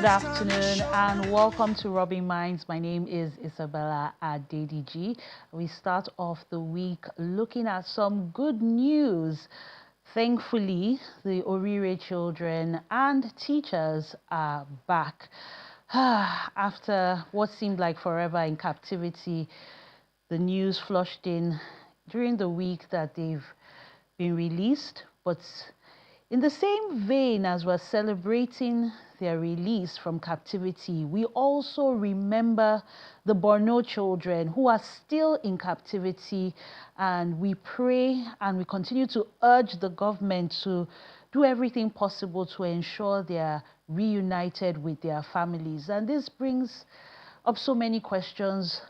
good afternoon, and welcome to Rubbin Minds. My name is Isabella Adediji. We start off the week looking at some good news. Thankfully, the Orire children and teachers are back after what seemed like forever in captivity. The news flushed in during the week that they've been released, but in the same vein as we're celebrating their release from captivity, we also remember the Borno children who are still in captivity, and we pray and we continue to urge the government to do everything possible to ensure they are reunited with their families. And this brings up so many questions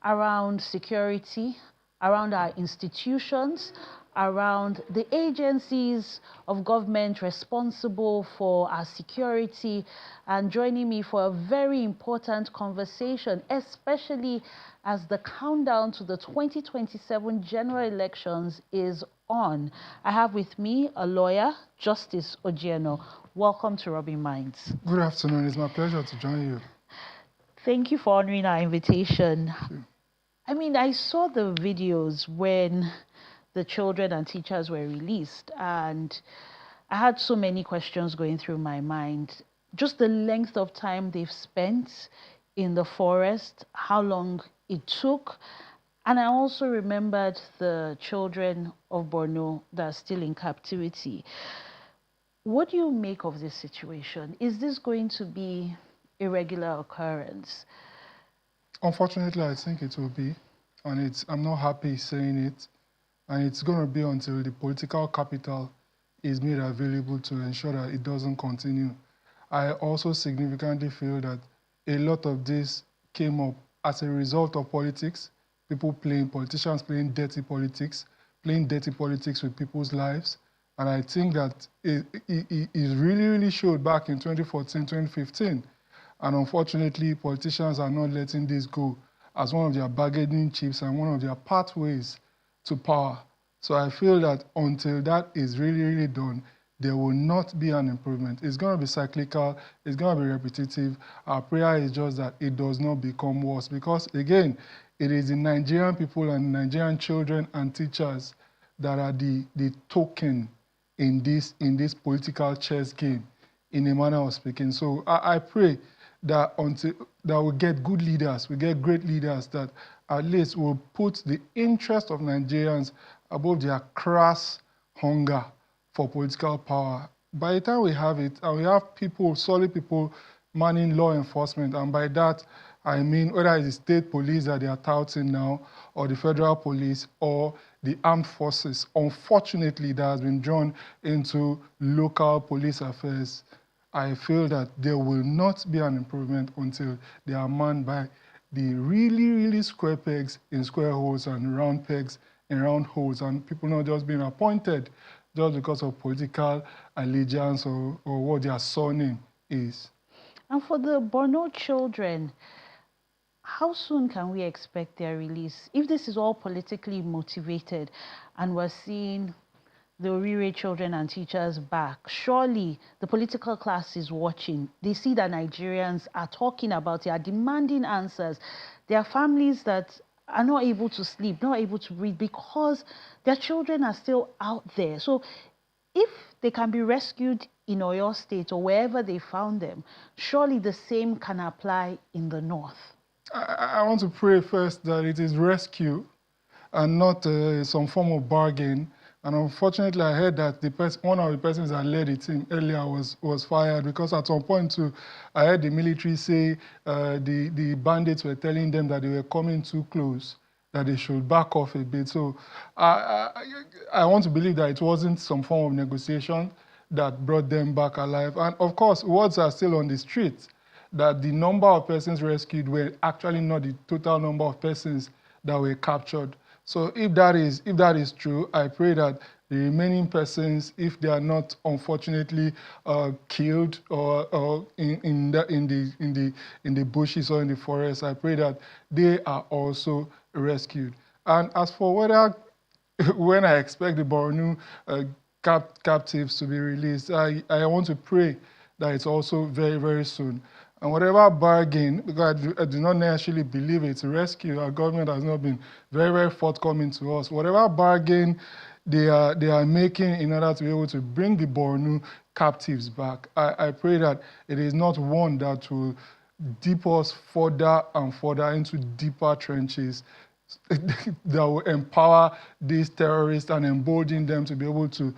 around security, around our institutions, around the agencies of government responsible for our security. And joining me for a very important conversation, especially as the countdown to the 2027 general elections is on. I have with me a lawyer, Justice Ojieno. Welcome to Rubbin Minds. Good afternoon. It's my pleasure to join you. Thank you for honoring our invitation. I mean, I saw the videos when the children and teachers were released, and I had so many questions going through my mind. Just the length of time they've spent in the forest, how long it took, and I also remembered the children of Borno that are still in captivity. What do you make of this situation? Is this going to be a regular occurrence? Unfortunately, I think it will be, and I'm not happy saying it. And it's going to be until the political capital is made available to ensure that it doesn't continue. I also significantly feel that a lot of this came up as a result of politics, politicians playing dirty politics with people's lives. And I think that it really showed back in 2014, 2015. And unfortunately, politicians are not letting this go as one of their bargaining chips and one of their pathways to power. So I feel that until that is really done, there will not be an improvement. It's going to be cyclical, it's going to be repetitive. Our prayer is just that it does not become worse, because again, it is the Nigerian people and Nigerian children and teachers that are the token in this political chess game, in a manner of speaking. So I pray that we get good leaders, we get great leaders that at least will put the interest of Nigerians above their crass hunger for political power. By the time we have it, and we have people, solid people, manning law enforcement, and by that, I mean whether it's the state police that they are touting now, or the federal police, or the armed forces, unfortunately, that has been drawn into local police affairs. I feel that there will not be an improvement until they are manned by the really square pegs in square holes and round pegs in round holes, and people not just being appointed just because of political allegiance or what their surname is. And for the Borno children, how soon can we expect their release? If this is all politically motivated and we're seeing the Orire children and teachers back, surely the political class is watching. They see that Nigerians are talking about it, are demanding answers. There are families that are not able to sleep, not able to breathe, because their children are still out there. So if they can be rescued in Oyo State or wherever they found them, surely the same can apply in the north. I want to pray first that it is rescue and not some form of bargain. And unfortunately, I heard that one of the persons that led the team earlier was fired, because at some point too, I heard the military say the bandits were telling them that they were coming too close, that they should back off a bit. So I want to believe that it wasn't some form of negotiation that brought them back alive. And of course, words are still on the street that the number of persons rescued were actually not the total number of persons that were captured. So if that is true, I pray that the remaining persons, if they are not unfortunately killed or in the bushes or in the forest, I pray that they are also rescued. And as for when I expect the Borno captives to be released, I want to pray that it's also very, very soon. And whatever bargain, because I do not necessarily believe it's a rescue, our government has not been very, very forthcoming to us. Whatever bargain they are making in order to be able to bring the Borno captives back, I pray that it is not one that will dip us further and further into deeper trenches that will empower these terrorists and embolden them to be able to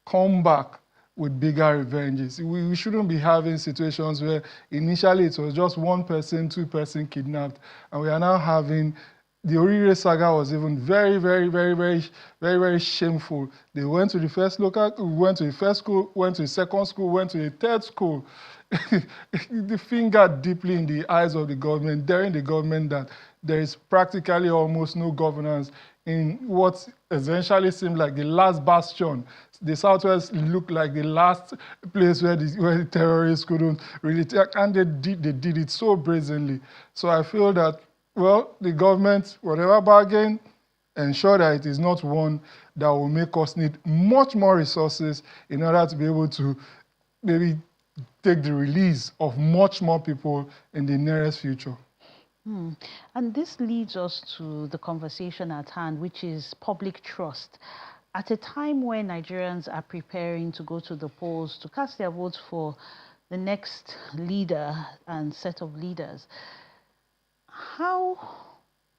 come back with bigger revenges. We shouldn't be having situations where initially it was just one person, two person kidnapped, and we are now having the Orire saga was even very, very, very, very, very, very shameful. They went to the first went to the first school, went to the second school, went to the third school. The finger deeply in the eyes of the government, daring the government that there is practically almost no governance in what essentially seemed like the last bastion. The Southwest looked like the last place where the terrorists couldn't really take, and they did it so brazenly. So I feel that, well, the government, whatever bargain, ensure that it is not one that will make us need much more resources in order to be able to maybe take the release of much more people in the nearest future. And this leads us to the conversation at hand, which is public trust. At a time when Nigerians are preparing to go to the polls to cast their votes for the next leader and set of leaders, how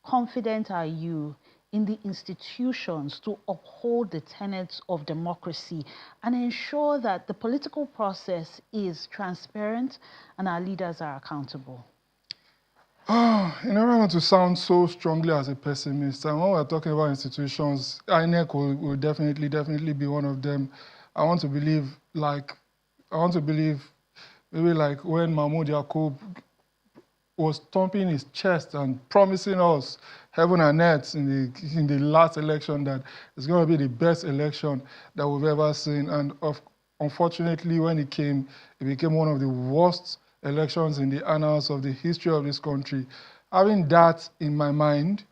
confident are you in the institutions to uphold the tenets of democracy and ensure that the political process is transparent and our leaders are accountable? In order not to sound so strongly as a pessimist, and when we're talking about institutions, INEC will definitely be one of them. I want to believe maybe like when Mahmoud Yakub was thumping his chest and promising us heaven and earth in the last election that it's going to be the best election that we've ever seen. And unfortunately, when it became one of the worst elections in the annals of the history of this country. Having that in my mind,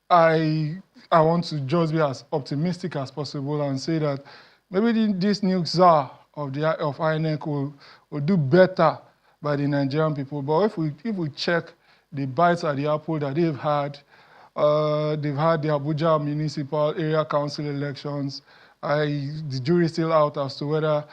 I want to just be as optimistic as possible and say that maybe this new czar of INEC will do better by the Nigerian people. But if we check the bites at the apple that they've had the Abuja Municipal Area Council elections. The jury is still out as to whether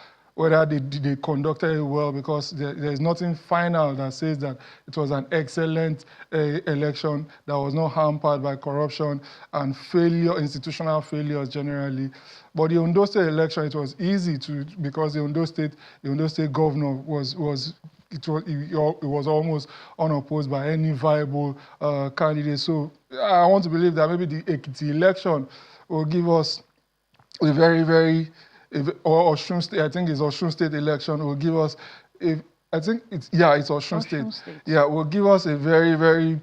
they conducted it well, because there's nothing final that says that it was an excellent election that was not hampered by corruption and institutional failures generally. But the Ondo State election, it was easy because the Ondo State governor was almost unopposed by any viable candidate. So I want to believe that maybe the Ekiti election will give us a or Osun State, I think it's Osun State election, will give us it's Osun State. Yeah, will give us a very, very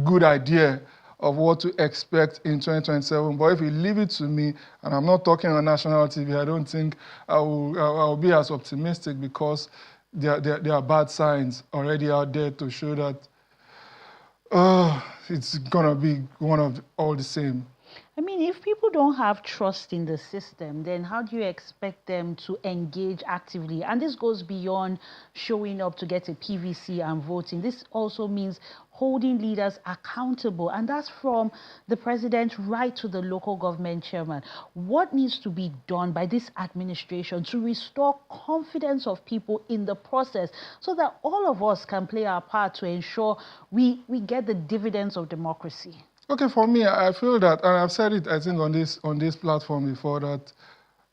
good idea of what to expect in 2027. But if you leave it to me, and I'm not talking on national TV, I don't think I'll be as optimistic, because there are bad signs already out there to show that it's gonna be one of all the same. I mean, if people don't have trust in the system, then how do you expect them to engage actively? And this goes beyond showing up to get a PVC and voting. This also means holding leaders accountable, and that's from the president right to the local government chairman. What needs to be done by this administration to restore confidence of people in the process so that all of us can play our part to ensure we get the dividends of democracy? Okay, for me, I feel that, and I've said it, I think, on this platform before, that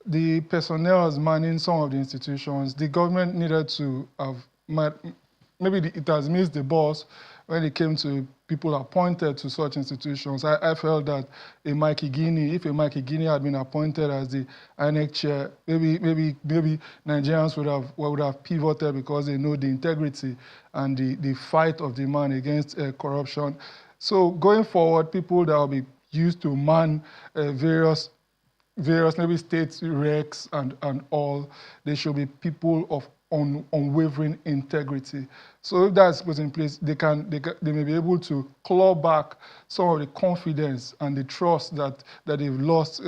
the personnel manning some of the institutions, the government needed to have, maybe it has missed the boss when it came to people appointed to such institutions. I felt that if a Mike Igini had been appointed as the INEC chair, maybe Nigerians would have pivoted, because they know the integrity and the fight of the man against corruption. So going forward, people that will be used to man various maybe state recs and all, they should be people of unwavering integrity. So if that's put in place, they may be able to claw back some of the confidence and the trust that they've lost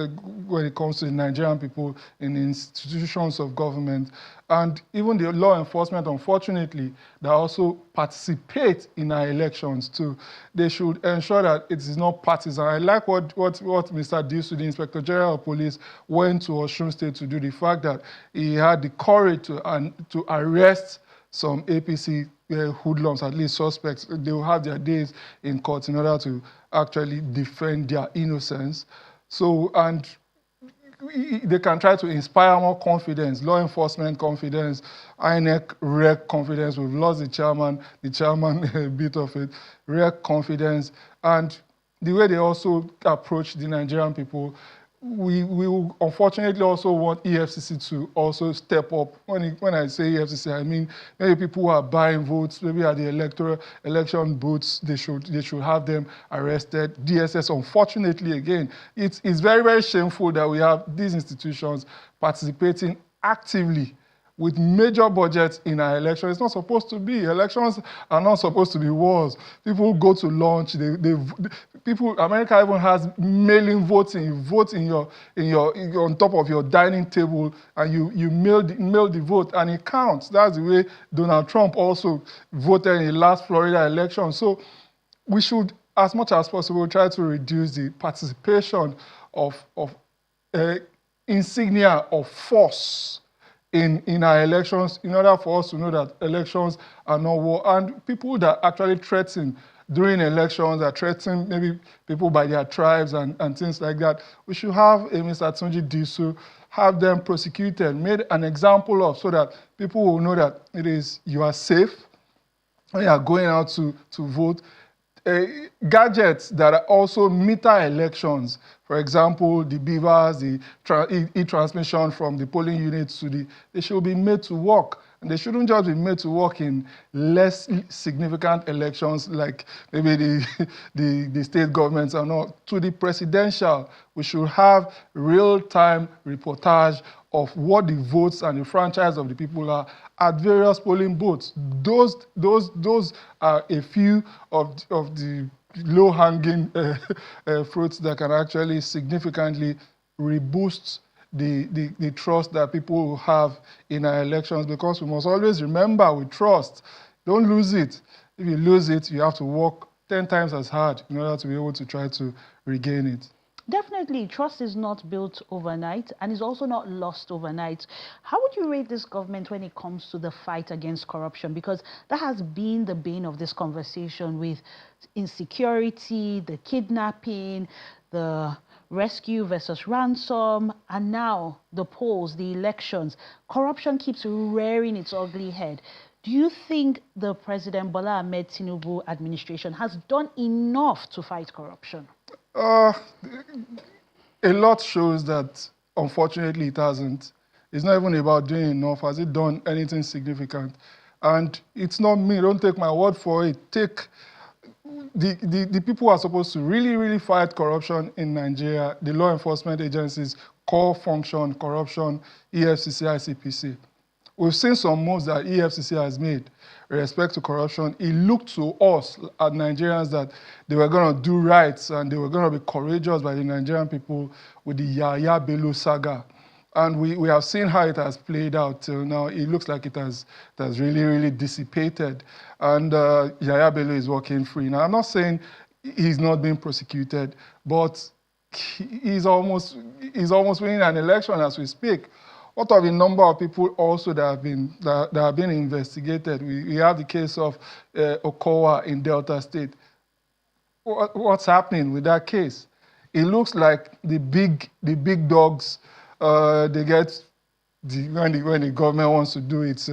when it comes to the Nigerian people in the institutions of government. And even the law enforcement, unfortunately, that also participate in our elections too. They should ensure that it is not partisan. I like what Mr. Disu, the Inspector General of Police, went to Osun State to do. The fact that he had the courage to arrest some APC hoodlums, at least suspects. They will have their days in court in order to actually defend their innocence. So, and they can try to inspire more confidence, law enforcement confidence, INEC REC confidence. We've lost the chairman a bit of it, REC confidence. And the way they also approach the Nigerian people, we will unfortunately also want EFCC to also step up. When I say EFCC, I mean maybe people who are buying votes, maybe at the election booths, they should have them arrested. DSS, unfortunately, again, it's very, very shameful that we have these institutions participating actively with major budgets in our elections. It's not supposed to be. Elections are not supposed to be wars. People go to lunch. America even has mail-in voting. You vote on top of your dining table, and you mail the vote, and it counts. That's the way Donald Trump also voted in the last Florida election. So we should, as much as possible, try to reduce the participation of insignia of force in our elections, in order for us to know that elections are not war. And people that actually threaten during elections, are threatening maybe people by their tribes and things like that, we should have Mr. Tunji Disu, have them prosecuted, made an example of, so that people will know that you are safe when you are going out to vote. Gadgets that are also meter elections, for example, the beavers, the e-transmission from the polling units they should be made to work. And they shouldn't just be made to work in less significant elections like maybe the state governments are not. To the presidential, we should have real-time reportage of what the votes and the franchise of the people are at various polling booths. Those are a few of the low-hanging fruits that can actually significantly reboost the trust that people will have in our elections, because we must always remember with trust, don't lose it. If you lose it, you have to work 10 times as hard in order to be able to try to regain it. Definitely, trust is not built overnight and is also not lost overnight. How would you rate this government when it comes to the fight against corruption? Because that has been the bane of this conversation, with insecurity, the kidnapping, the rescue versus ransom, and now the polls, the elections. Corruption keeps rearing its ugly head. Do you think the President Bola Ahmed Tinubu administration has done enough to fight corruption? A lot shows that, unfortunately, it hasn't. It's not even about doing enough. Has it done anything significant? And it's not me. Don't take my word for it. Take the people who are supposed to really, really fight corruption in Nigeria, the law enforcement agencies, core function, corruption, EFCC, ICPC. We've seen some moves that EFCC has made with respect to corruption. It looked to us, as Nigerians, that they were going to do right and they were going to be courageous by the Nigerian people with the Yahya Bello saga. And we have seen how it has played out till now. It looks like it has really, really dissipated. And Yahya Bello is walking free. Now, I'm not saying he's not being prosecuted, but he's almost winning an election as we speak. What of the number of people also that have been investigated? We have the case of Okowa in Delta State. What's happening with that case? It looks like the big dogs, they get when the government wants to do its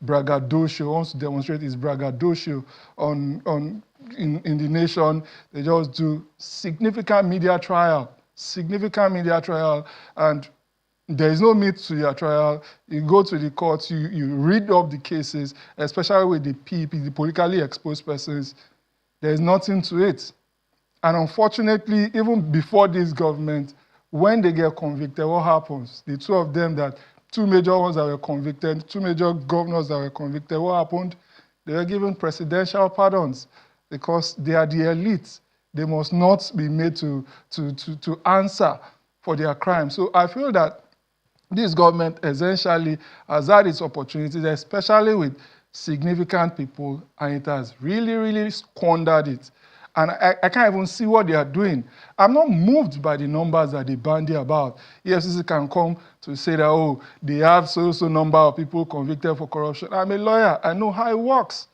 braggadocio, wants to demonstrate its braggadocio in the nation. They just do significant media trial, and there is no meat to your trial. You go to the courts, you read up the cases, especially with the PP, the politically exposed persons. There is nothing to it. And unfortunately, even before this government, when they get convicted, what happens? The two of them, two major ones that were convicted, two major governors that were convicted, what happened? They were given presidential pardons because they are the elite. They must not be made to answer for their crimes. So I feel that this government essentially has had its opportunities, especially with significant people, and it has really, really squandered it. And I can't even see what they are doing. I'm not moved by the numbers that they bandy about. EFCC can come to say that, oh, they have so number of people convicted for corruption. I'm a lawyer. I know how it works.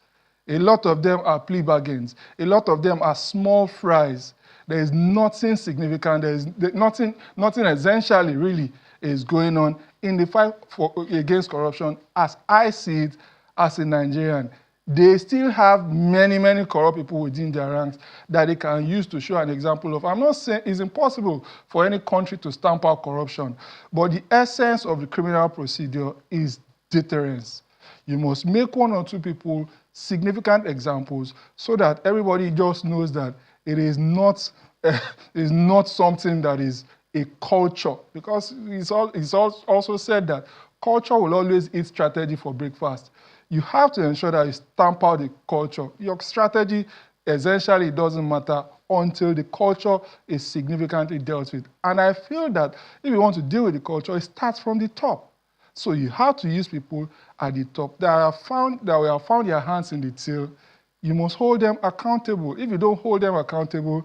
A lot of them are plea bargains. A lot of them are small fries. There is nothing significant. There is nothing essentially really is going on in the fight against corruption as I see it as a Nigerian. They still have many corrupt people within their ranks that they can use to show an example of. I'm not saying it's impossible for any country to stamp out corruption, but the essence of the criminal procedure is deterrence. You must make one or two people significant examples so that everybody just knows that it is not, is not something that is a culture. Because it's also said that culture will always eat strategy for breakfast. You have to ensure that you stamp out the culture. Your strategy essentially doesn't matter until the culture is significantly dealt with. And I feel that if you want to deal with the culture, it starts from the top. So you have to use people at the top that have found their hands in the till. You must hold them accountable. If you don't hold them accountable,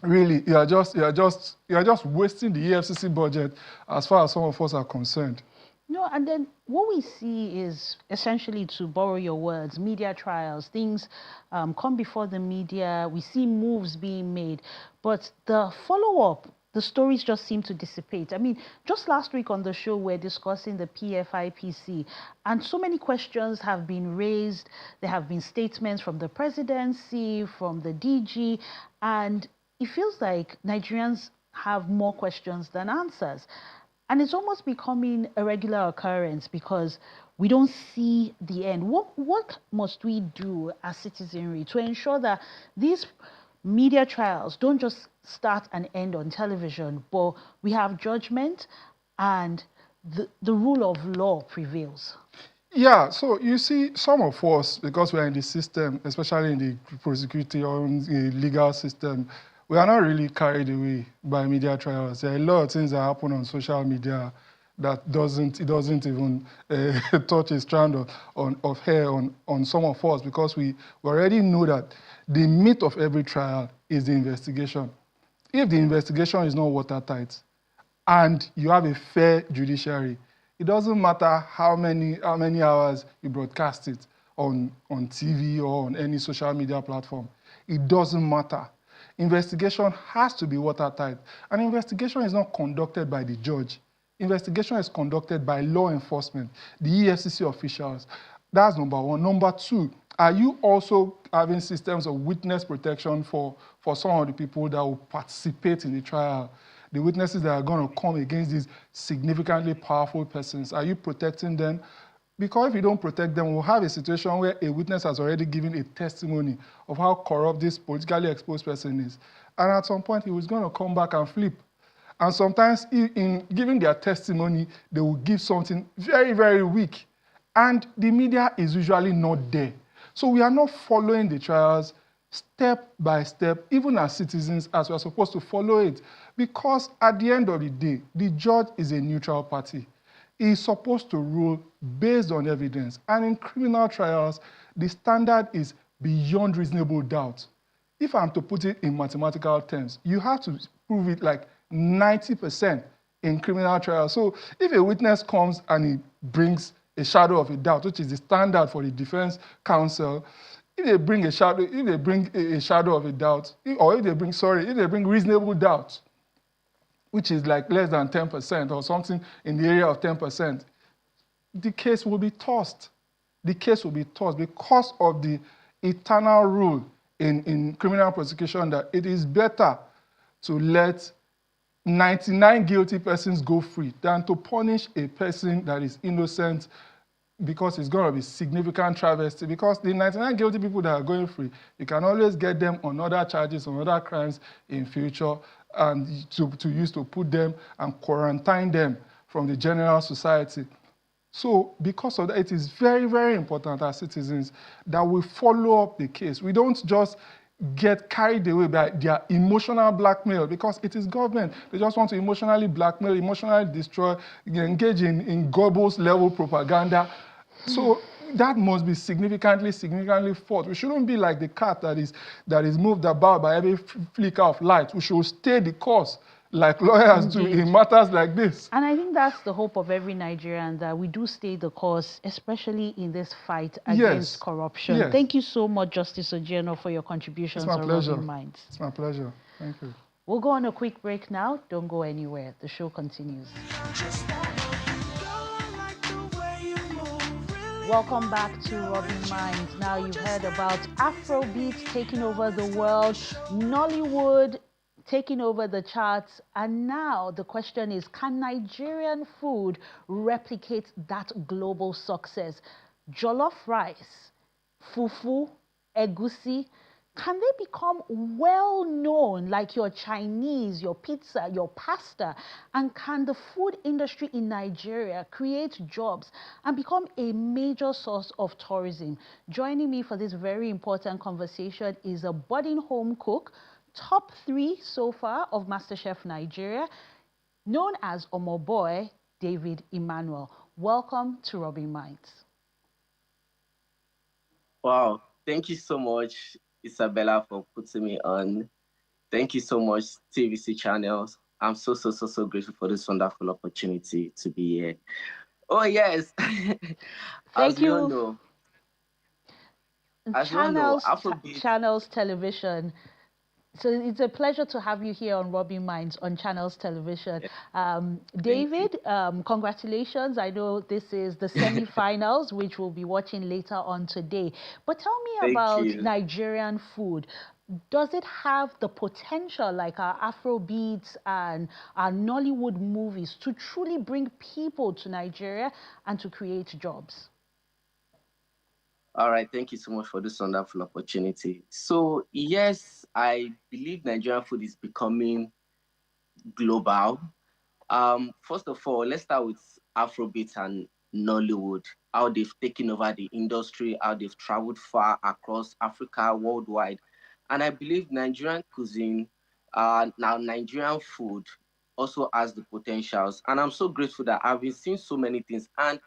really, you are just wasting the EFCC budget as far as some of us are concerned. No, and then what we see is essentially, to borrow your words, media trials. Things come before the media. We see moves being made, but the follow-up, the stories just seem to dissipate. I mean, just last week on the show, we're discussing the PFIPC, and so many questions have been raised. There have been statements from the presidency, from the DG, and it feels like Nigerians have more questions than answers. And it's almost becoming a regular occurrence because we don't see the end. What must we do as citizenry to ensure that these media trials don't just start and end on television, but we have judgment and the rule of law prevails? Yeah, so you see, some of us, because we're in the system, especially in the prosecution, legal system, we are not really carried away by media trials. There are a lot of things that happen on social media that doesn't even touch a strand of hair on some of us, because we already know that the meat of every trial is the investigation. If the investigation is not watertight and you have a fair judiciary, it doesn't matter how many hours you broadcast it on TV or on any social media platform. It doesn't matter. Investigation has to be watertight. An investigation is not conducted by the judge. Investigation is conducted by law enforcement, the EFCC officials. That's number one. Number two, are you also having systems of witness protection for some of the people that will participate in the trial? The witnesses that are going to come against these significantly powerful persons, are you protecting them? Because if you don't protect them, we'll have a situation where a witness has already given a testimony of how corrupt this politically exposed person is. And at some point, he was going to come back and flip. And sometimes in giving their testimony, they will give something very weak. And the media is usually not there. So we are not following the trials step by step, even as citizens, as we are supposed to follow it. Because at the end of the day, the judge is a neutral party. He is supposed to rule based on evidence. And in criminal trials, the standard is beyond reasonable doubt. If I'm to put it in mathematical terms, you have to prove it like 90% in criminal trials. So if a witness comes and he brings a shadow of a doubt, which is the standard for the defense counsel, if they bring a shadow of a doubt, or if they bring reasonable doubt, which is like less than 10% or something in the area of 10%, the case will be tossed. The case will be tossed because of the eternal rule in criminal prosecution that it is better to let 99 guilty persons go free than to punish a person that is innocent, because it's going to be significant travesty. Because the 99 guilty people that are going free, you can always get them on other charges, on other crimes in future, and to use to put them and quarantine them from the general society. So because of that, it is very, very important as citizens that we follow up the case. We don't just get carried away by their emotional blackmail, because it is government. They just want to emotionally blackmail, emotionally destroy, engage in Goebbels level propaganda. So that must be significantly fought. We shouldn't be like the cat that is moved about by every flicker of light. We should stay the course like lawyers do in matters like this. And I think that's the hope of every Nigerian, that we do stay the course, especially in this fight against corruption. Yes. Thank you so much, Justice Ojieno, for your contributions on Rubbin Minds. It's my pleasure. Thank you. We'll go on a quick break now. Don't go anywhere. The show continues. Welcome back to Rubbin Minds. Now, you've heard about Afrobeat taking over the world, Nollywood taking over the charts, and now the question is, can Nigerian food replicate that global success? Jollof rice, fufu, egusi, can they become well known like your Chinese, your pizza, your pasta? And can the food industry in Nigeria create jobs and become a major source of tourism? Joining me for this very important conversation is a budding home cook, top 3 so far of MasterChef Nigeria, known as Omoboy, David Emmanuel. Welcome to Rubbin Minds. Wow, thank you so much, Isabella, for putting me on. Thank you so much, TVC channels. I'm so grateful for this wonderful opportunity to be here. Oh, yes. Thank you. Know, Channels Television. So it's a pleasure to have you here on Rubbin Minds on Channels Television. David, congratulations. I know this is the semi-finals, which we'll be watching later on today. But tell me about Nigerian food. Does it have the potential, like our Afrobeats and our Nollywood movies, to truly bring people to Nigeria and to create jobs? All right, thank you so much for this wonderful opportunity. So, yes, I believe Nigerian food is becoming global. First of all, let's start with Afrobeat and Nollywood, how they've taken over the industry, how they've traveled far across Africa, worldwide. And I believe Nigerian cuisine, now Nigerian food, also has the potentials. And I'm so grateful that I've been seeing so many things. And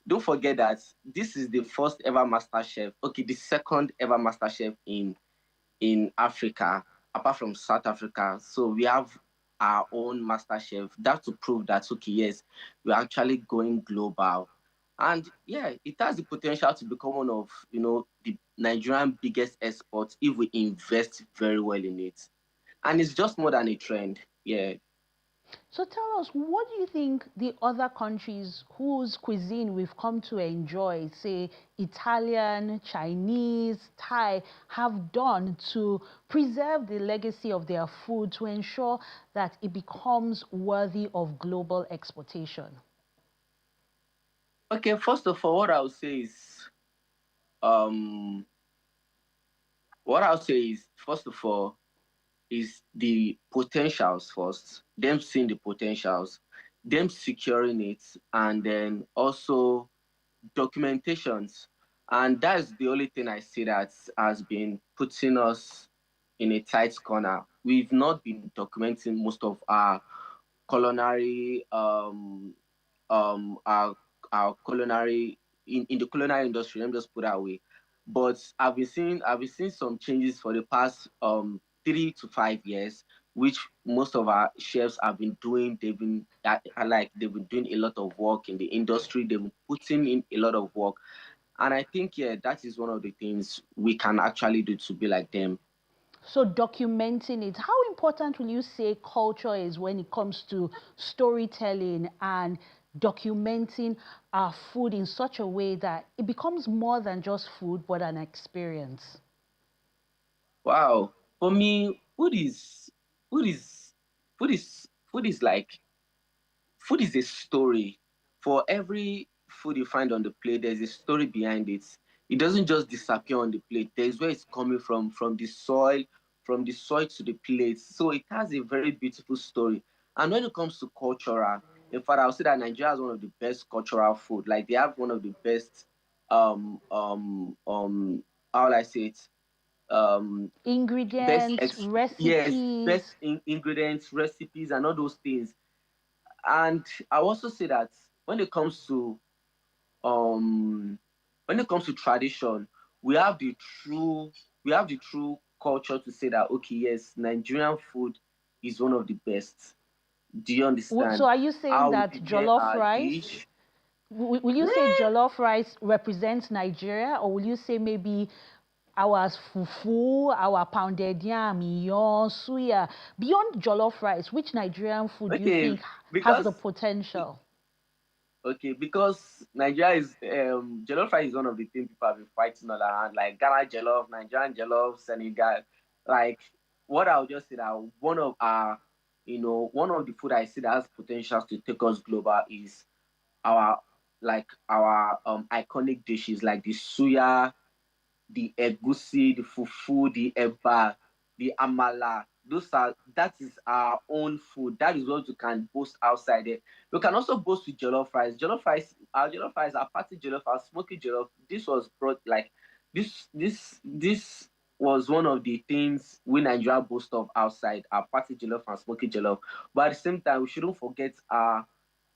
don't forget that this is the first ever MasterChef, the second ever MasterChef in Africa, apart from South Africa. So we have our own MasterChef. That's to prove that, yes, we're actually going global. And yeah, it has the potential to become one of, the Nigerian biggest exports if we invest very well in it. And it's just more than a trend, yeah. So tell us, what do you think the other countries whose cuisine we've come to enjoy, say Italian, Chinese, Thai, have done to preserve the legacy of their food to ensure that it becomes worthy of global exportation? Okay, first of all, what I'll say is, first of all, is the potentials first, them seeing the potentials, them securing it, and then also documentations. And that's the only thing I see that has been putting us in a tight corner. We've not been documenting most of our culinary, our culinary, in the culinary industry, let me just put that way. But I've been seeing some changes for the past 3 to 5 years, which most of our chefs have been doing. They've been doing a lot of work in the industry. They've been putting in a lot of work, and I think that is one of the things we can actually do to be like them. So documenting it, how important will you say culture is when it comes to storytelling and documenting our food in such a way that it becomes more than just food, but an experience? Wow. For me, food is like, food is a story. For every food you find on the plate, there's a story behind it. It doesn't just disappear on the plate. There's where it's coming from the soil, from the soil to the plate. So it has a very beautiful story. And when it comes to cultural, In fact, I would say that Nigeria has one of the best cultural food. Like they have one of the best um um um how will I say it? Best Ingredients, yes, recipes. best ingredients, recipes, and all those things. And I also say that when it comes to um when it comes to tradition, we have the true we have the true culture to say that okay, yes, Nigerian food is one of the best. Do you So understand are you saying how we that prepare jollof our rice, dish? will you say jollof rice represents Nigeria, or will you say maybe our fufu, our pounded yam, yon, suya? Beyond jollof rice, which Nigerian food do you Okay, think has the because potential? okay, because Nigeria is jollof rice is one of the things people have been fighting all around, like Ghana jollof, Nigerian jollof, Senegal. Like what I'll just say that one of our, one of the food I see that has potential to take us global is our our iconic dishes like the suya, the egusi, the fufu, the eba, the amala. That is our own food. That is what you can boast outside there. You can also boast with jollof rice. Jollof rice, our party jollof, our smoky jollof. This was brought like this was one of the things we Nigeria boast of outside our party jollof and smoky jollof. But at the same time, we shouldn't forget our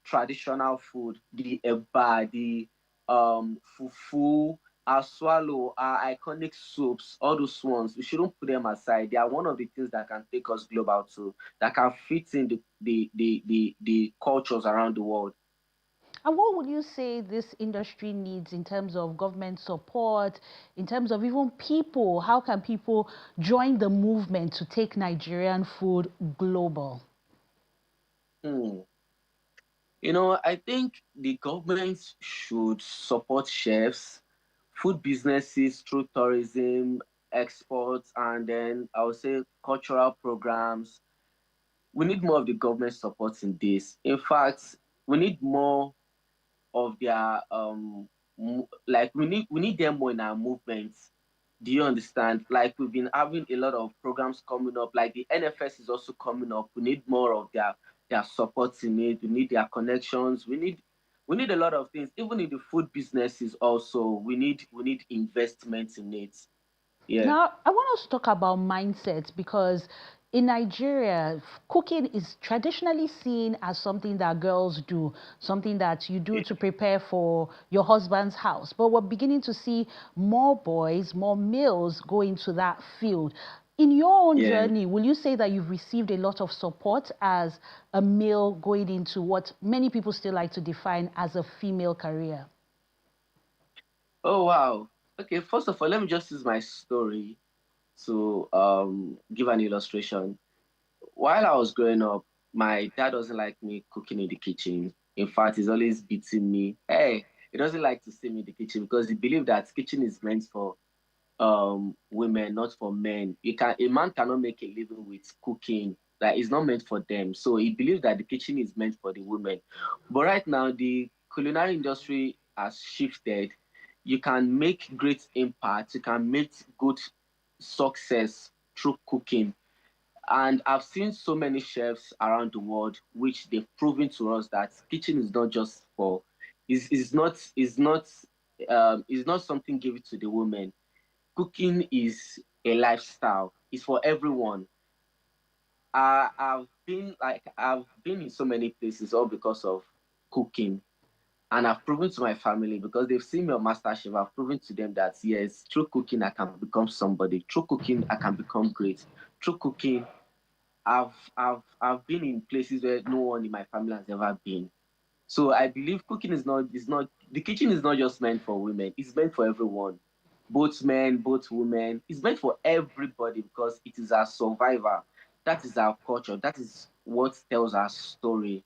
traditional food, the eba, the fufu, our swallow, our iconic soups, all those ones, we shouldn't put them aside. They are one of the things that can take us global too, that can fit in the cultures around the world. And what would you say this industry needs in terms of government support, in terms of even people? How can people join the movement to take Nigerian food global? Hmm. I think the government should support chefs, food businesses through tourism, exports, and then I would say cultural programs. We need more of the government support in this. In fact, we need more of their like we need them more in our movements. Do you understand? Like we've been having a lot of programs coming up. Like the NFS is also coming up. We need more of their support in it. We need their connections. We need a lot of things. Even in the food businesses, also we need investment in it. Yeah. Now, I want us to talk about mindset because in Nigeria, cooking is traditionally seen as something that girls do, something that you do to prepare for your husband's house. But we're beginning to see more boys, more males go into that field. In your own Yeah. journey, will you say that you've received a lot of support as a male going into what many people still like to define as a female career? Oh wow. Okay. First of all, let me just use my story to give an illustration. While I was growing up, my dad doesn't like me cooking in the kitchen. In fact, he's always beating me. Hey, he doesn't like to see me in the kitchen because he believes that kitchen is meant for women, not for men. A man cannot make a living with cooking. That is not meant for them. So he believes that the kitchen is meant for the women. But right now, the culinary industry has shifted. You can make great impact. You can make good success through cooking. And I've seen so many chefs around the world, which they've proven to us that kitchen is not just for, is not something given to the women. Cooking is a lifestyle. It's for everyone. I've been in so many places all because of cooking, and I've proven to my family because they've seen me on MasterChef. I've proven to them that yes, through cooking I can become somebody. Through cooking I can become great. Through cooking I've been in places where no one in my family has ever been. So I believe cooking is not the kitchen is not just meant for women. It's meant for everyone, both men, both women. It's meant for everybody because it is our survivor. That is our culture. That is what tells our story.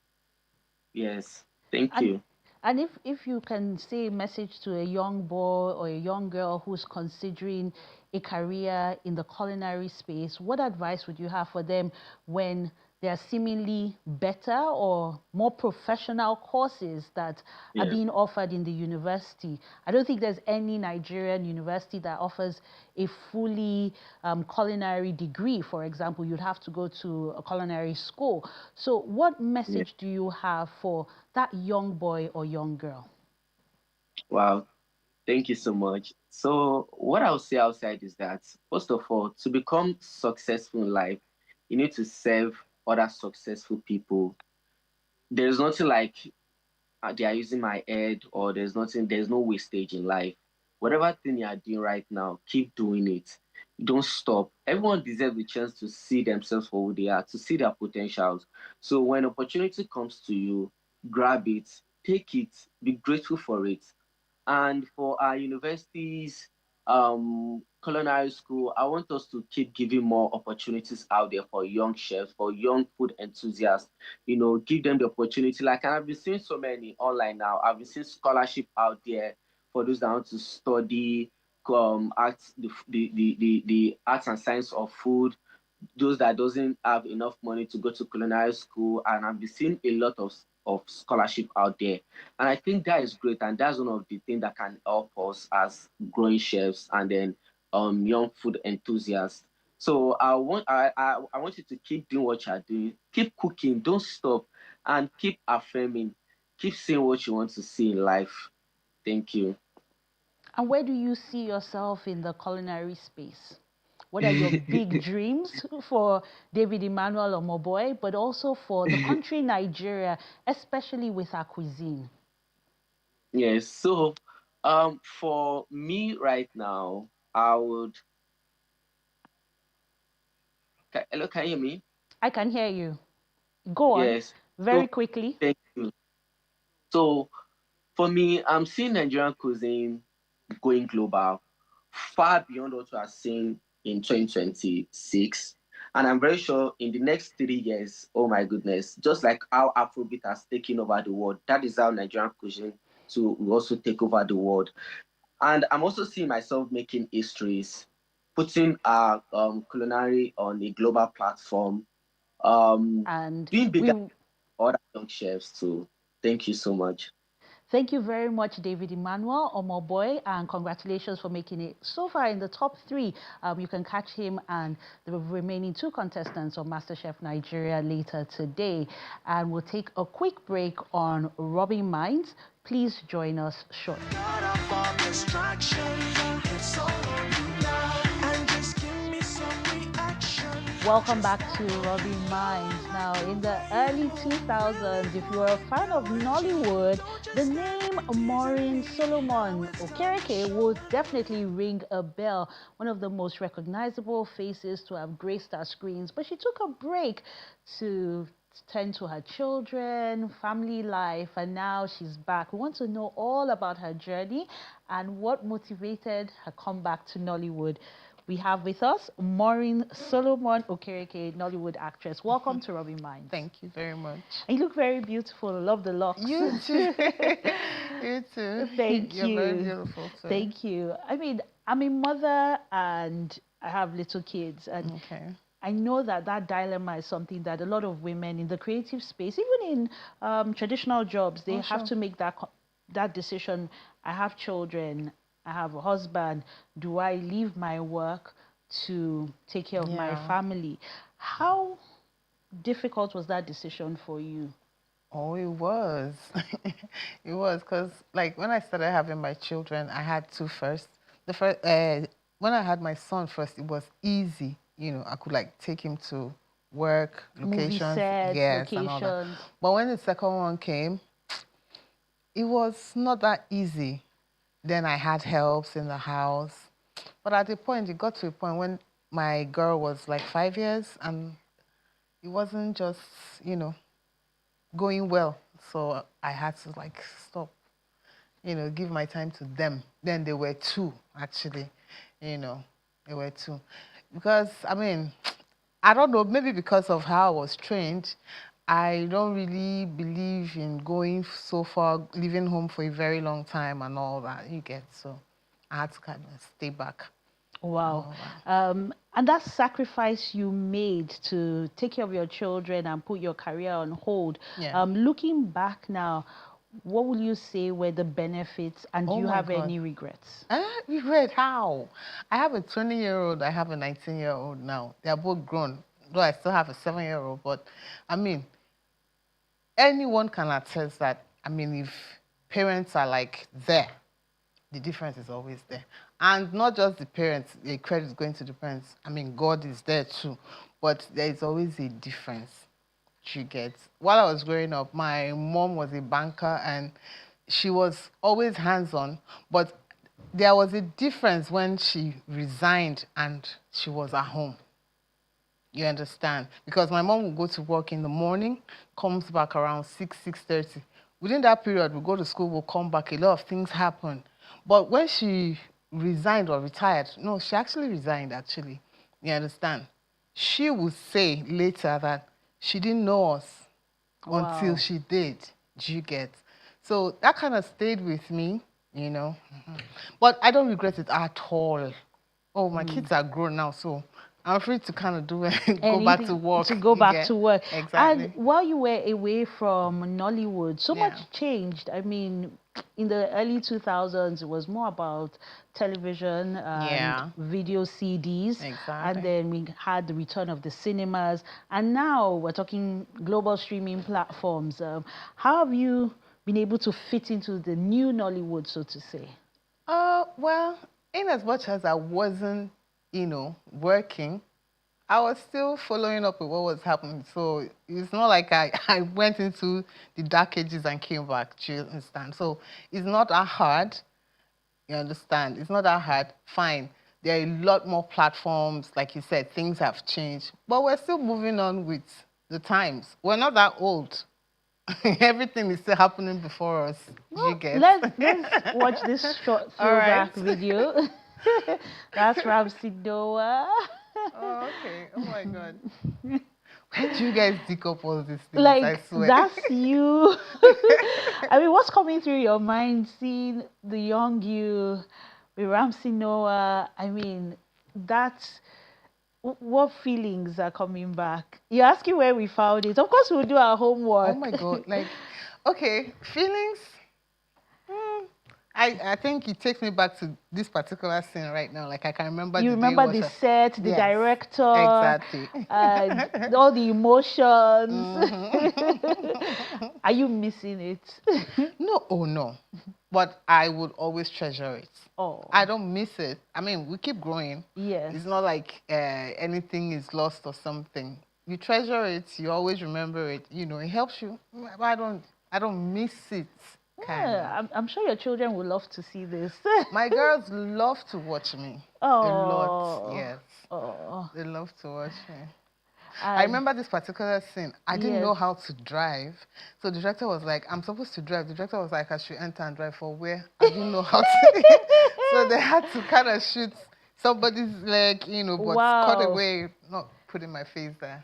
Yes. Thank And you. and if you can say a message to a young boy or a young girl who's considering a career in the culinary space, what advice would you have for them when there are seemingly better or more professional courses that are Yeah. being offered in the university. I don't think there's any Nigerian university that offers a fully culinary degree. For example, you'd have to go to a culinary school. So what Yeah. message do you have for that young boy or young girl? Wow. Thank you so much. So, what I'll say outside is that, first of all, to become successful in life, you need to serve other successful people. There's nothing like they are using my head, or there's no wastage in life. Whatever thing you are doing right now, keep doing it. Don't stop. Everyone deserves a chance to see themselves for who they are, to see their potentials. So when opportunity comes to you, grab it, take it, be grateful for it. And for our universities, culinary school, I want us to keep giving more opportunities out there for young chefs, for young food enthusiasts. Give them the opportunity. Like, and I've been seeing so many online now. I've been seeing scholarship out there for those that want to study arts, the arts and science of food, those that doesn't have enough money to go to culinary school, and I've been seeing a lot of scholarship out there. And I think that is great, and that's one of the things that can help us as growing chefs and then young food enthusiasts. So I want you to keep doing what you're doing, keep cooking, don't stop, and keep affirming, keep saying what you want to see in life. Thank you. And where do you see yourself in the culinary space? What are your big dreams for David Emmanuel Omoboy, but also for the country Nigeria, especially with our cuisine? Yes. So, for me right now, I would. Hello, can you hear me? I can hear you. Go on Yes. So, very quickly. thank you. So, for me, I'm seeing Nigerian cuisine going global, far beyond what we are seeing in 2026. And I'm very sure in the next 3 years, oh my goodness, just like how Afrobeat has taken over the world, that is how Nigerian cuisine to will also take over the world. And I'm also seeing myself making histories, putting our culinary on a global platform, And doing bigger we other young chefs too. Thank you so much. thank you very much, David Emmanuel Omoboy, and congratulations for making it so far in the top three. You can catch him and the remaining two contestants on MasterChef Nigeria later today. And we'll take a quick break on Rubbing Minds. Please join us shortly. Welcome back to Rubbing Minds. Now, in the early 2000s, if you were a fan of Nollywood, the name Maureen Solomon Okereke would definitely ring a bell. One of the most recognizable faces to have graced our screens. But she took a break to tend to her children, family life, and now she's back. We want to know all about her journey and what motivated her comeback to Nollywood. We have with us Maureen Solomon Okereke, Nollywood actress. Welcome to Rubbing Minds. Thank you very much. And you look very beautiful. I love the locks. You too. You too. Thank you. You're very beautiful too. Thank you. I mean, I'm a mother and I have little kids. And Okay. I know that that dilemma is something that a lot of women in the creative space, even in traditional jobs, they have to make that decision. I have children, I have a husband. Do I leave my work to take care of my family? How difficult was that decision for you? Oh, it was. It was because, like, when I started having my children, I had two first. The first, when I had my son first, it was easy. You know, I could like take him to work, locations, Movie sets, yes, and all that. But when the second one came, it was not that easy. Then I had helps in the house. But at the point, it got to a point when my girl was like 5 years and it wasn't just, you know, going well. So I had to like stop, you know, give my time to them. Then they were two, actually, you know, they were two. Because, I mean, I don't know, maybe because of how I was trained, I don't really believe in going so far, leaving home for a very long time and all that, you get. So I had to kind of stay back. Wow. Oh, wow. And that sacrifice you made to take care of your children and put your career on hold, Yeah. looking back now, what will you say were the benefits, and do Oh you my have God. any regrets? Regret how? I have a 20-year-old, I have a 19-year-old now. They are both grown, though I still have a 7-year-old. But I mean, anyone can attest that, I mean, if parents are like there, the difference is always there. And not just the parents, the credit is going to the parents. I mean, God is there too. But there is always a difference. She gets. While I was growing up, my mom was a banker and she was always hands-on, but there was a difference when she resigned and she was at home. You understand? Because my mom would go to work in the morning, comes back around 6:30. Within that period, we go to school, we'll come back, a lot of things happen. But when she resigned or retired, no, she actually resigned, actually. You understand? She would say later that she didn't know us until Wow. she did. Do you get? So that kind of stayed with me, you know. But I don't regret it at all. Oh, my kids are grown now, so I'm free to kind of do it, go back to Anything work. to go You back get? to work. And Exactly. while you were away from Nollywood, so much Yeah. changed. I mean, in the early 2000s, it was more about television and Yeah. video CDs. And Exactly. then we had the return of the cinemas. And now we're talking global streaming platforms. How have you been able to fit into the new Nollywood, so to say? Well, in as much as I wasn't, working, I was still following up with what was happening. So it's not like I went into the dark ages and came back. Do you understand? So it's not that hard. You understand? It's not that hard. Fine. There are a lot more platforms. Like you said, things have changed. But we're still moving on with the times. We're not that old. Everything is still happening before us. Do you Well, get? let's watch this short All right. throwback video. That's Ramsey Noah. Oh, okay. Oh my God. Where do you guys dig up all these things? I Like, swear. that's you. I mean, what's coming through your mind seeing the young you with Ramsey Noah? I mean, that's what feelings are coming back? You're asking where we found it. Of course, we'll do our Oh homework. my God. Like, okay, feelings. I think it takes me back to this particular scene right now. Like I can remember You the day remember was the set, the yes, director, exactly. and all the emotions. Mhm. Are you missing it? No, oh no. But I would always treasure it. Oh, I don't miss it. I mean, we keep growing. yes. It's not like anything is lost or something. You treasure it. You always remember it. It helps you. But I don't miss it. Kind of. Yeah, I'm sure your children would love to see this. My girls love to watch me. A lot, Oh, yes. oh, They love to watch me. I and remember this particular scene. I didn't yes. know how to drive. So the director was like, I'm supposed to drive. The director was like, I should enter and drive for where? I didn't know how to. So they had to kind of shoot somebody's leg, but cut Wow. away, not putting my face there.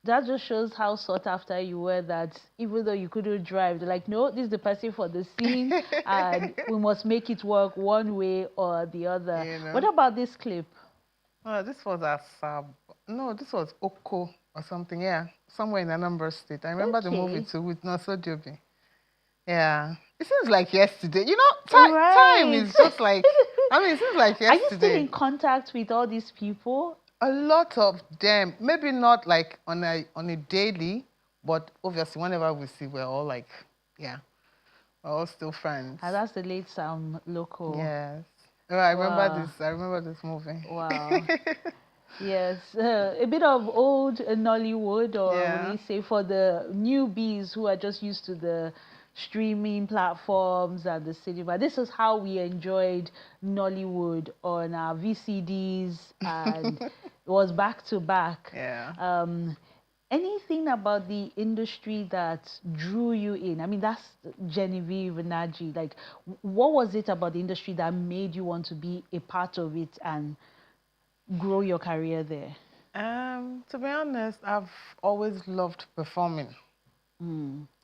That just shows how sought after you were, that even though you couldn't drive, they're like, no, this is the person for the scene, and we must make it work one way or the other. You What know? about this clip? Oh, this was a sub. No, this was Oko or something. Yeah, somewhere in Anambra State. I remember the movie Okay. too with Noso Diobi. Yeah, it seems like yesterday. Time Right. is just like. I mean, it seems like Are you still yesterday. in contact with all these people? A lot of them, maybe not like on a daily, but obviously whenever we see, we're all like, yeah, we're all still friends. And that's the late Sam Loco. Yes. Oh, I remember Wow. this. I remember this movie. Wow. Yes, a bit of old Nollywood, or Yeah. will you say for the newbies who are just used to the streaming platforms and the cinema. This is how we enjoyed Nollywood on our VCDs, and it was back to back. Yeah. Anything about the industry that drew you in? I mean, that's Genevieve and Naji. Like, what was it about the industry that made you want to be a part of it and grow your career there? To be honest, I've always loved performing.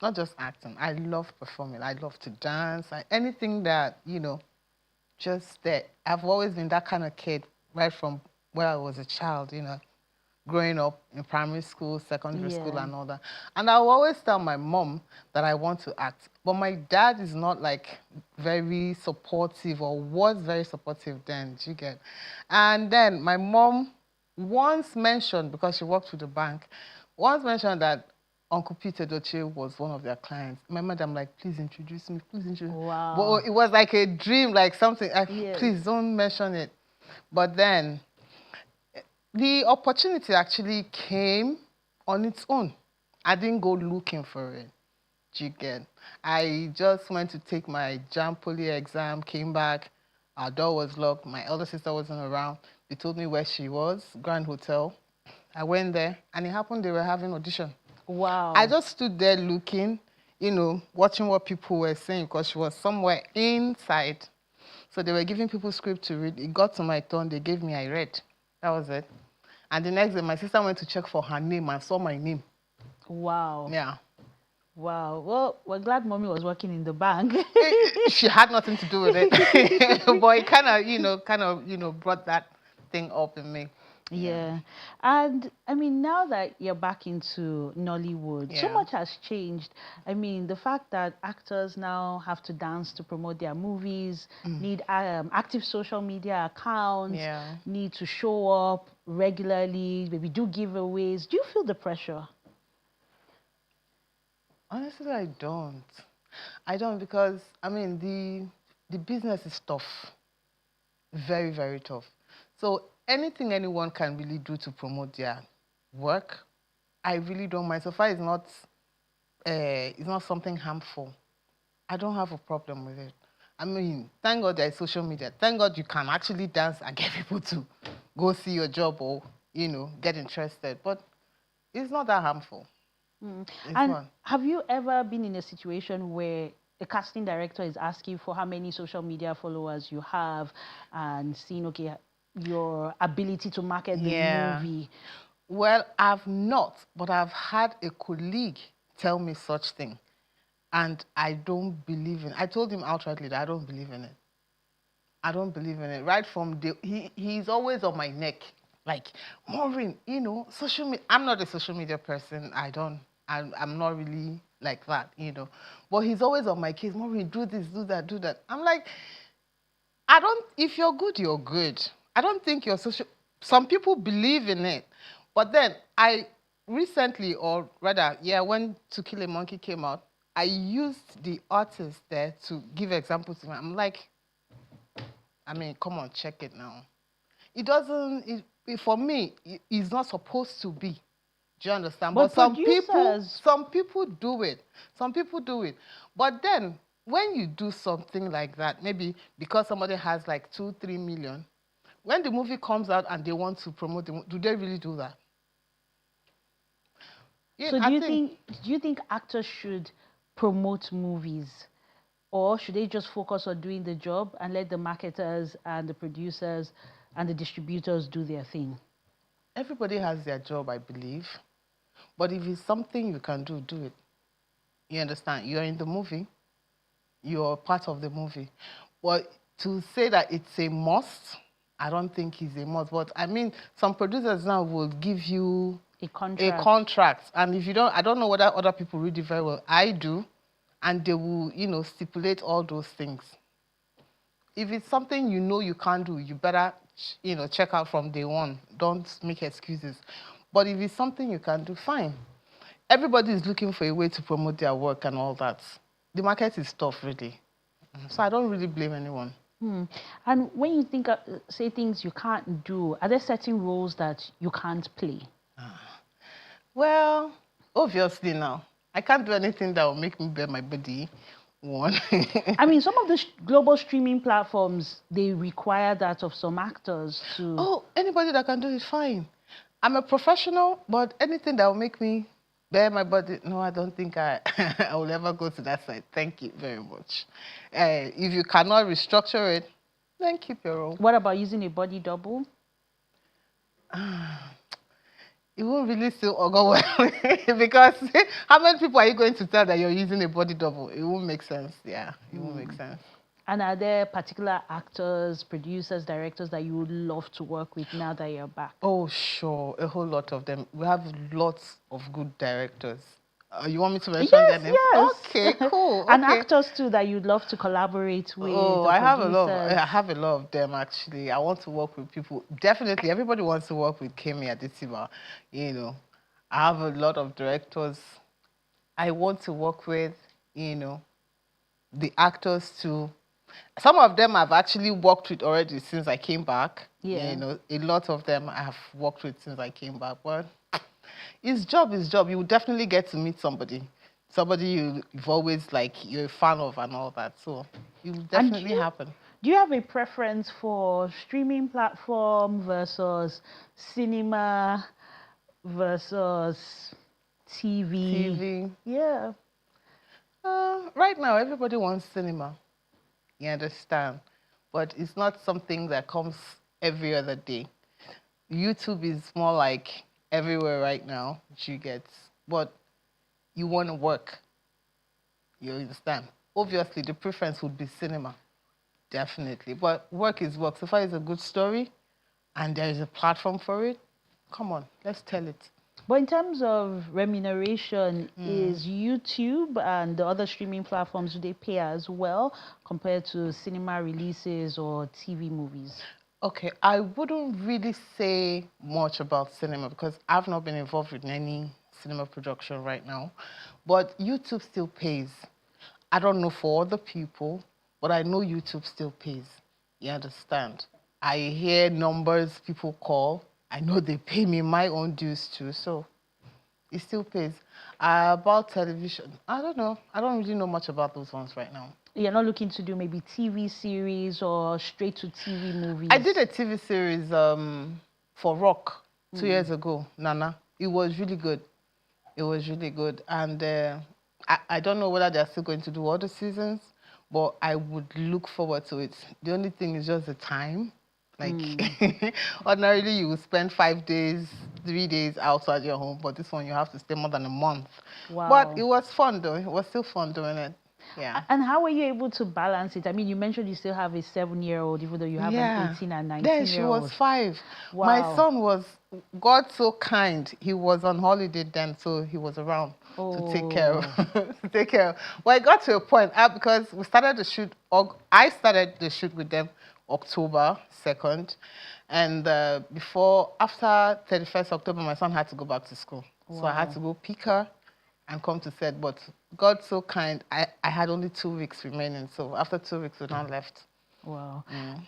Not just acting. I love performing. I love to dance. Anything that, just there. I've always been that kind of kid right from when I was a child, growing up in primary school, secondary school, and all that. And I will always tell my mom that I want to act. But my dad is not like very supportive, or was very supportive then, do you get? And then my mom once mentioned, because she worked with the bank, once mentioned that Uncle Peter Doche was one of their clients. My mother, I'm like, please introduce me, please introduce me. Wow. But it was like a dream, like something, like, please don't mention it. But then the opportunity actually came on its own. I didn't go looking for it. Do you get? I just went to take my JAMB Poly exam, came back, our door was locked, my elder sister wasn't around. They told me where she was, Grand Hotel. I went there, and it happened they were having audition. Wow. I just stood there looking, watching what people were saying, because she was somewhere inside. So they were giving people script to read. It got to my turn, they gave me, I read. That was it. And the next day, my sister went to check for her name and saw my name. Wow. Yeah. Wow. Well, we're glad mommy was working in the bank. She had nothing to do with it. But it kind of brought that thing up in me. Yeah. And I mean, now that you're back into Nollywood, so much has changed. I mean, the fact that actors now have to dance to promote their movies, need active social media accounts, need to show up regularly, maybe do giveaways. Do you feel the pressure? Honestly, I don't. I don't, because, I mean, the business is tough. Very, very tough. So anything anyone can really do to promote their work, I really don't mind. So far, it's not something harmful. I don't have a problem with it. I mean, thank God there's social media. Thank God you can actually dance and get people to go see your job, or, get interested. But it's not that harmful. And have you ever been in a situation where a casting director is asking for how many social media followers you have, and seeing, okay, your ability to market the movie? Well, I've not, but I've had a colleague tell me such thing, and I don't believe in it. I told him outrightly that I don't believe in it. I don't believe in it. Right from he's always on my neck, like, Maureen, social media. I'm not a social media person. I'm not really like that, But he's always on my case. Maureen, do this, do that, do that. I'm like, if you're good, you're good. I don't think you're social. Some people believe in it. But then I recently, or rather, when To Kill a Monkey came out, I used the artist there to give examples to me. I'm like, I mean, come on, check it now. It doesn't, for me, it's not supposed to be. Do you understand? But some people do it. Some people do it. But then, when you do something like that, maybe because somebody has like 2-3 million, when the movie comes out and they want to promote do they really do that? Yeah, so do you think actors should promote movies, or should they just focus on doing the job and let the marketers and the producers and the distributors do their thing? Everybody has their job, I believe. But if it's something you can do, do it. You understand? You're in the movie. You're part of the movie. But to say that it's a must, I don't think it's a must. But I mean, some producers now will give you a contract. And if you don't, I don't know whether other people read it very well. I do. And they will, stipulate all those things. If it's something you can't do, you better, check out from day one. Don't make excuses. But if it's something you can do, fine. Everybody is looking for a way to promote their work and all that. The market is tough, really. So I don't really blame anyone. And when you think, say things you can't do, are there certain roles that you can't play? Well, obviously now. I can't do anything that will make me bare my body. One. I mean, some of the global streaming platforms, they require that of some actors to... Oh, anybody that can do it, fine. I'm a professional, but anything that will make me bare my body, no, I don't think I will ever go to that side. Thank you very much. If you cannot restructure it, then keep your own. What about using a body double? It won't really still go well. Because how many people are you going to tell that you're using a body double? It won't make sense. Yeah, it won't make sense. And are there particular actors, producers, directors that you would love to work with now that you're back? Oh, sure, a whole lot of them. We have lots of good directors. You want me to mention their Yes, names? yes. Okay, cool. And Okay. actors too that you'd love to collaborate with, Oh, or I producers. have a lot of them actually. I want to work with people. Definitely, everybody wants to work with Kemi Adetiba. You know, I have a lot of directors I want to work with. You know, the actors too. Some of them I've actually worked with already since I came back. Yeah. You know, a lot of them I have worked with since I came back. But it's job is job. You will definitely get to meet somebody you've always you're a fan of and all that. So it will definitely happen. Do you have a preference for streaming platform versus cinema versus TV? TV. Yeah. Right now, everybody wants cinema. You understand? But it's not something that comes every other day. YouTube is more like everywhere right now, you get. But you want to work. You understand? Obviously, the preference would be cinema. Definitely. But work is work. So far, it's a good story and there is a platform for it. Come on, let's tell it. But in terms of remuneration, is YouTube and the other streaming platforms, do they pay as well compared to cinema releases or TV movies? Okay, I wouldn't really say much about cinema because I've not been involved in any cinema production right now. But YouTube still pays. I don't know for other people, but I know YouTube still pays. You understand? I hear numbers people call. I know they pay me my own dues too, so it still pays. About television, I don't know. I don't really know much about those ones right now. You're not looking to do maybe TV series or straight to TV movies? I did a TV series for Rock 2 years ago, Nana. It was really good. It was really good. And I don't know whether they're still going to do other seasons, but I would look forward to it. The only thing is just the time. Ordinarily, you will spend 5 days, 3 days outside your home, but this one you have to stay more than a month. Wow. But it was fun, though. It was still fun doing it. Yeah. And how were you able to balance it? I mean, you mentioned you still have a 7-year-old, even though you have an 18 and 19-year-old. Then she was 5. Wow. My son was, God so kind, he was on holiday then, so he was around to take care of. Well, it got to a point, because we started the shoot, I started the shoot with them October 2nd, and after 31st October, my son had to go back to school. Wow. So I had to go pick her and come to set, but God so kind, I had only 2 weeks remaining, so after 2 weeks, we now left. Wow.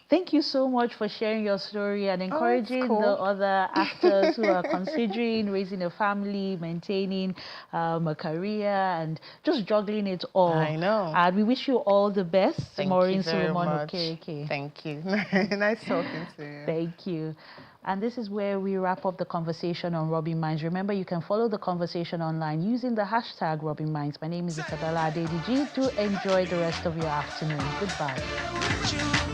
Thank you so much for sharing your story and encouraging the other actors who are considering raising a family, maintaining a career, and just juggling it all. I know. And we wish you all the best. Thank Maureen you very much. Okereke. Thank you. Nice talking to you. Thank you. And this is where we wrap up the conversation on Rubbin Minds. Remember, you can follow the conversation online using the hashtag Rubbin Minds. My name is Isabella Adediji. Do enjoy the rest of your afternoon. Goodbye.